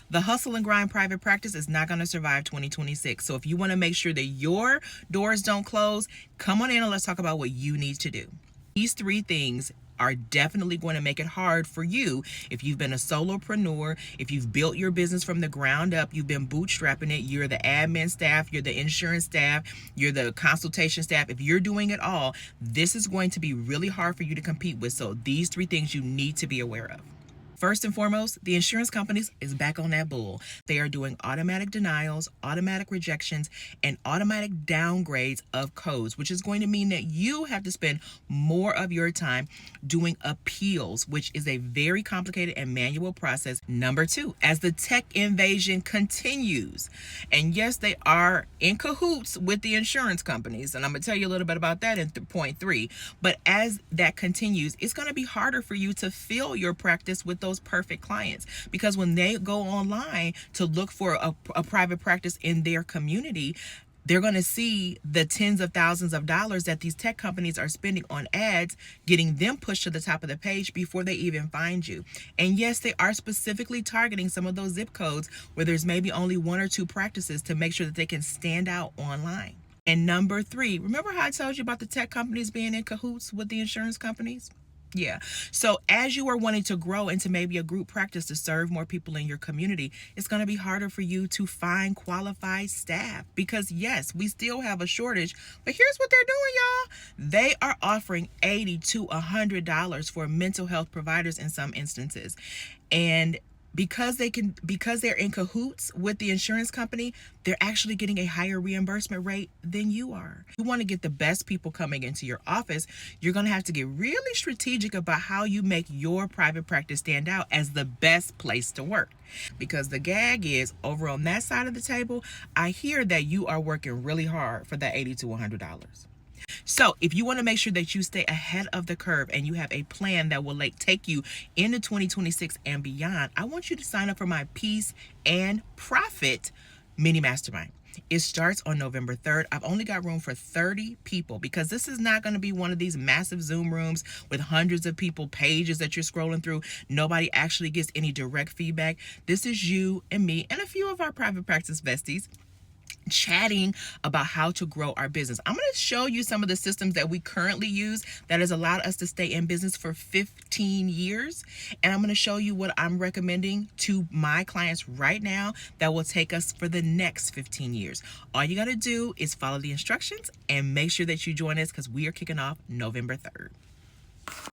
The hustle and grind private practice is not going to survive 2026. So if you want to make sure that your doors don't close, come on in and let's talk about what you need to do. These three things are definitely going to make it hard for you if you've been a solopreneur, if you've built your business from the ground up, you've been bootstrapping it, you're the admin staff, you're the insurance staff, you're the consultation staff. If you're doing it all, this is going to be really hard for you to compete with. So these three things you need to be aware of. First and foremost, the insurance companies is back on that bull. They are doing automatic denials, automatic rejections, and automatic downgrades of codes, which is going to mean that you have to spend more of your time doing appeals, which is a very complicated and manual process. Number two, as the tech invasion continues, and yes, they are in cahoots with the insurance companies, and I'm going to tell you a little bit about that in point three, but as that continues, it's going to be harder for you to fill your practice with those perfect clients, because when they go online to look for a private practice in their community, they're going to see the tens of thousands of dollars that these tech companies are spending on ads, getting them pushed to the top of the page before they even find you. And yes, they are specifically targeting some of those zip codes where there's maybe only one or two practices to make sure that they can stand out online. And number three, remember how I told you about the tech companies being in cahoots with the insurance companies? Yeah. So as you are wanting to grow into maybe a group practice to serve more people in your community, it's going to be harder for you to find qualified staff, because yes, we still have a shortage, but here's what they're doing, y'all. They are offering $80 to $100 for mental health providers in some instances. And because they're in cahoots with the insurance company, they're actually getting a higher reimbursement rate than you are. You want to get the best people coming into your office, you're going to have to get really strategic about how you make your private practice stand out as the best place to work. Because the gag is, over on that side of the table, I hear that you are working really hard for that $80 to $100. So if you want to make sure that you stay ahead of the curve and you have a plan that will take you into 2026 and beyond, I want you to sign up for my Peace and Profit mini mastermind. It starts on November 3rd. I've only got room for 30 people, because this is not going to be one of these massive Zoom rooms with hundreds of people, pages that you're scrolling through. Nobody actually gets any direct feedback. This is you and me and a few of our private practice besties chatting about how to grow our business. I'm going to show you some of the systems that we currently use that has allowed us to stay in business for 15 years. And I'm going to show you what I'm recommending to my clients right now that will take us for the next 15 years. All you got to do is follow the instructions and make sure that you join us, because we are kicking off November 3rd.